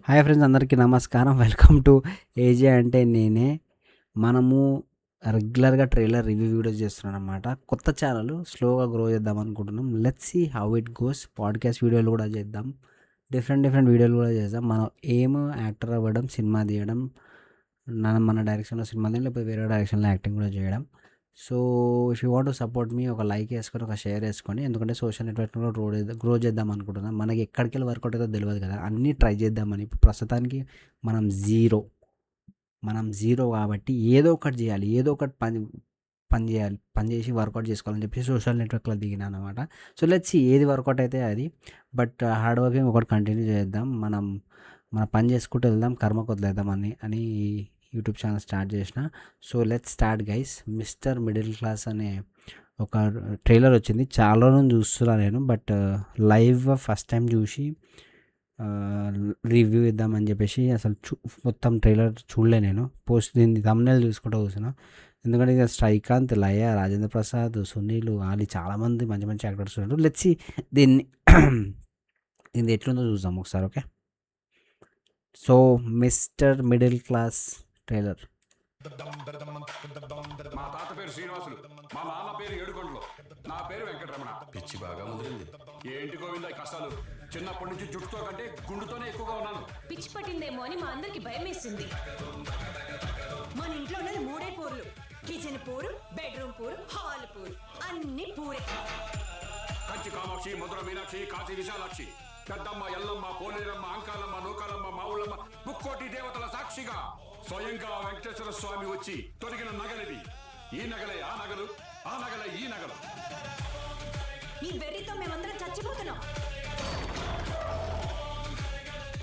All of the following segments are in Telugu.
హాయ్ ఫ్రెండ్స్, అందరికీ నమస్కారం. వెల్కమ్ టు ఏజే అంటే నేనే. మనము రెగ్యులర్గా ట్రైలర్ రివ్యూ వీడియోస్ చేస్తున్నాం అనమాట. కొత్త ఛానల్ స్లోగా గ్రో చేద్దాం అనుకుంటున్నాం. Let's see how it goes. Podcast వీడియోలు కూడా చేద్దాం, డిఫరెంట్ వీడియోలు కూడా చేద్దాం. మనం ఏం యాక్టర్ అవ్వడం, సినిమా తీయడం, మన డైరెక్షన్లో సినిమా తీయడం, లేకపోతే వేరే డైరెక్షన్లో యాక్టింగ్ కూడా చేయడం. So if you want to support me, ఒక లైక్ వేసుకొని ఒక షేర్ వేసుకొని, ఎందుకంటే సోషల్ నెట్వర్క్లో గ్రో చేద్దాం అనుకుంటున్నాం. మనకి ఎక్కడికి వెళ్ళి వర్కౌట్ అవుతుందో తెలియదు కదా, అన్నీ ట్రై చేద్దామని. ఇప్పుడు ప్రస్తుతానికి మనం జీరో కాబట్టి ఏదో ఒకటి చేయాలి, ఏదో ఒకటి పని చేయాలి, పని చేసి వర్కౌట్ చేసుకోవాలని చెప్పి సోషల్ నెట్వర్క్లో దిగినాను అనమాట. సో లెట్స్ ఏది వర్కౌట్ అయితే అది, బట్ హార్డ్ వర్కింగ్ ఒకటి కంటిన్యూ చేద్దాం. మన పని చేసుకుంటూ వెళ్దాం, కర్మకు వదిలేద్దాం అని యూట్యూబ్ ఛానల్ స్టార్ట్ చేసిన. So let's start guys. Mister middle class అనే ఒక ట్రైలర్ వచ్చింది. చాలా రోజులు చూస్తున్నా నేను, బట్ లైవ్ ఫస్ట్ టైం చూసి రివ్యూ ఇద్దామని చెప్పేసి అసలు మొత్తం ట్రైలర్ చూడలే నేను. దీన్ని thumbnail చూసుకుంటూ కూర్చున్నా. ఎందుకంటే ఇక శ్రీకాంత్, లయ, రాజేంద్ర ప్రసాద్, సునీల్, ఆలి చాలామంది మంచి మంచి యాక్టర్స్ ఉన్నారు. లెట్స్ దీన్ని దీన్ని ఎట్లుందో చూద్దాం ఒకసారి. Okay, so mister middle class trailer. మా తాత పేరు శ్రీనివాసులు, మా నాన్న పేరు ఏడుకొండలు, నా పేరు వెంకటరమణ. పిచ్చి బాగా ముదిరింది. ఏంటి గోవింద ఈ కష్టాలు? చిన్నప్పటి నుంచి జుట్టుతో కంటే గుండుతోనే ఎక్కువగా ఉన్నాను. పిచ్చి పట్టిందేమో అని మా అందరికి భయం వేసింది. మన ఇంట్లో ఉన్నది మూడే పూర్లు: కిచెన్ పూరు, బెడ్రూమ్ పూరు, హాల్ పూరు, అన్ని పూరే. కంచి కామాక్షి, మధుర మీనాక్షి, కాశీ విశాలాక్షి, పెద్దమ్మ, ఎల్లమ్మ, పోలేరమ్మ, అంకాలమ్మ, నూకాలమ్మ, మావులమ్మ, ముక్కోటి దేవతల సాక్షిగా స్వయంగా వెంకటేశ్వర స్వామి వచ్చి తొడిగిన నగలివి. ఈ నగలే ఆ నగలు, ఆ నగలే ఈ నగలు. నీ వెర్రితో మేమందరం చచ్చిపోతున్నాం.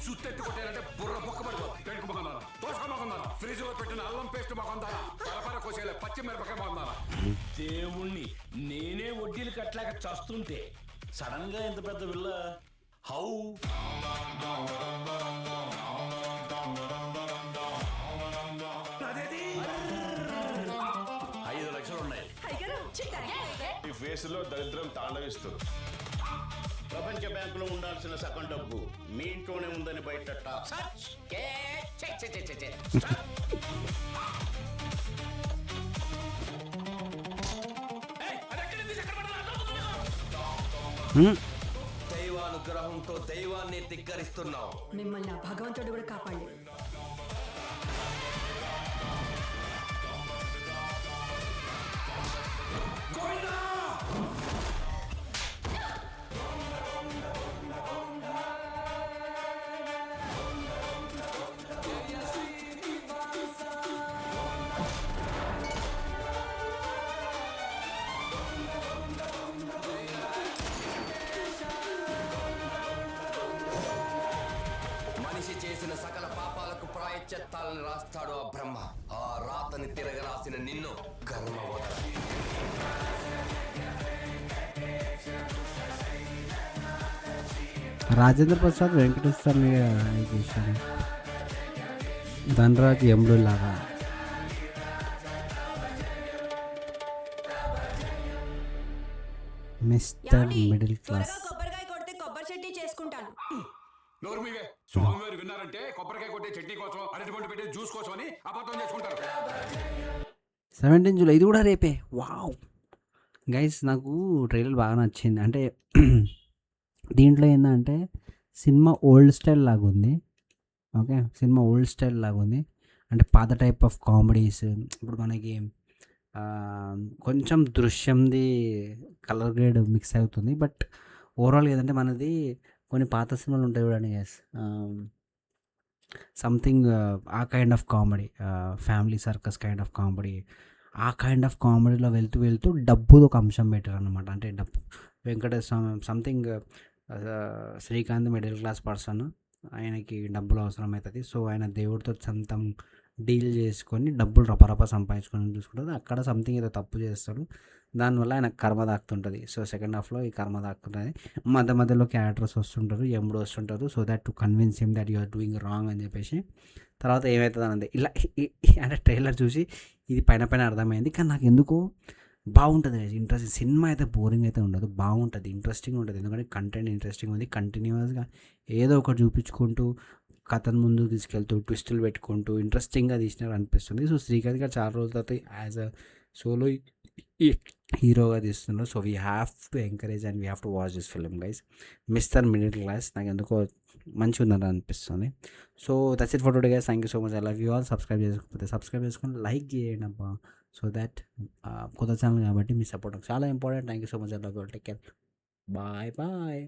సుత్తెత్తి కొట్టారంటే బుర్ర బొక్కబడిపో. పెంకు మొహందారా, దోసక మొహందారా, ఫ్రిడ్జ్ లో పెట్టిన అల్లం పేస్ట్ మొహందారా, పరపర కోసేలే పచ్చిమిరపకాయ మొహందారా. దేవుణ్ణి నేనే వడ్డీలు కట్టలేక చస్తుంటే సడన్ గా ఇంత పెద్ద విల్ల హౌ? 5 లక్షలు ఉన్నాయి. ఈ ఫేసులో దరిద్రం తాండవిస్తుంది. ప్రపంచ బ్యాంకులో ఉండాల్సిన సగం డబ్బు మీ ఇంట్లోనే ఉందని బయట టాక్. దైవానుగ్రహంతో దైవాన్ని ధిక్కరిస్తున్నావు. మిమ్మల్ని ఆ భగవంతుడు కూడా కాపాడు. మనిషి చేసిన సకల పాపాలకు ప్రాయశ్చిత్తాలను రాస్తాడు ఆ బ్రహ్మ. ఆ రాతని తిరగరాసిన నిన్ను కర్మ వదల. రాజేంద్ర ప్రసాద్, వెంకటేశ్వర చేశారు. ధనరాజ్, ఎమ్లు లాగా. Mister middle class. కొబ్బరికాయ కొడితే కొబ్బరి చెట్టు చేసుకుంటాను. నోరు మీవే. స్వామివారు విన్నారంటే కొబ్బరికాయ కొట్టే చట్నీ కోసం, అరటిపండు పెట్టే జ్యూస్ కోసం అని అబద్ధం చేసుకుంటారు. 17 జూలై, ఇది కూడా రేపే. వావ్ గైస్, నాకు ట్రైలర్ బాగా నచ్చింది. అంటే దీంట్లో ఏంటంటే సినిమా ఓల్డ్ స్టైల్ లాగా ఉంది. ఓకే, సినిమా ఓల్డ్ స్టైల్ లాగా ఉంది. అంటే పాత టైప్ ఆఫ్ కామెడీస్. ఇప్పుడు మనకి కొంచెం దృశ్యంది కలర్ గ్రేడ్ మిక్స్ అవుతుంది. బట్ ఓవరాల్గా ఏంటంటే మనది కొన్ని పాత సినిమాలు ఉంటాయి చూడండి గైస్, సంథింగ్ ఆ kind of comedy, family circus kind of comedy. ఆ కైండ్ ఆఫ్ కామెడీలో వెళ్తూ డబ్బుది ఒక అంశం పెట్టారు అనమాట. అంటే డబ్బు, Venkateswara something, Srikanth middle class person, ఆయనకి డబ్బులు అవసరం అవుతుంది. సో ఆయన దేవుడితో సొంతం డీల్ చేసుకొని డబ్బులు రపరప సంపాదించుకొని చూసుకుంటుంది. అక్కడ సంథింగ్ ఏదో తప్పు చేస్తాడు, దానివల్ల ఆయన కర్మ దాక్కుతుంటుంది. సో సెకండ్ హాఫ్లో ఈ కర్మ దాక్కుంటుంది. మధ్యలో క్యారెక్టర్స్ వస్తుంటారు, ఎముడు వస్తుంటారు. So that to convince him that you are doing wrong అని చెప్పేసి. తర్వాత ఏమవుతుంది అన్నది ఇలా అంటే ట్రైలర్ చూసి ఇది పైన అర్థమైంది. కానీ నాకు ఎందుకో బాగుంటుంది, ఇంట్రెస్టింగ్. సినిమా అయితే బోరింగ్ అయితే ఉండదు, బాగుంటుంది, ఇంట్రెస్టింగ్ ఉంటుంది. ఎందుకంటే కంటెంట్ ఇంట్రెస్టింగ్ ఉంది. కంటిన్యూస్గా ఏదో ఒకటి చూపించుకుంటూ కథను ముందుకు తీసుకెళ్తూ ట్విస్టులు పెట్టుకుంటూ ఇంట్రెస్టింగ్గా తీసినారు అనిపిస్తుంది. సో శ్రీకాంత్ గారు చాలా రోజుల తర్వాత యాజ్ అ సోలో హీరోగా తీస్తున్నారు. So we have to encourage and we have to watch this film guys. Mister middle class నాకు ఎందుకో మంచిగా ఉందని అనిపిస్తుంది. So that's it for today guys. Thank you so much. I love you all. Subscribe చేసుకోకపోతే సబ్స్క్రైబ్ చేసుకొని లైక్ చేయండి అబ్బా. సో దట్ కొత్త ఛానల్ కాబట్టి మీ సపోర్ట్ నాకు చాలా important. Thank you so much. I love you all. Take care. Bye bye.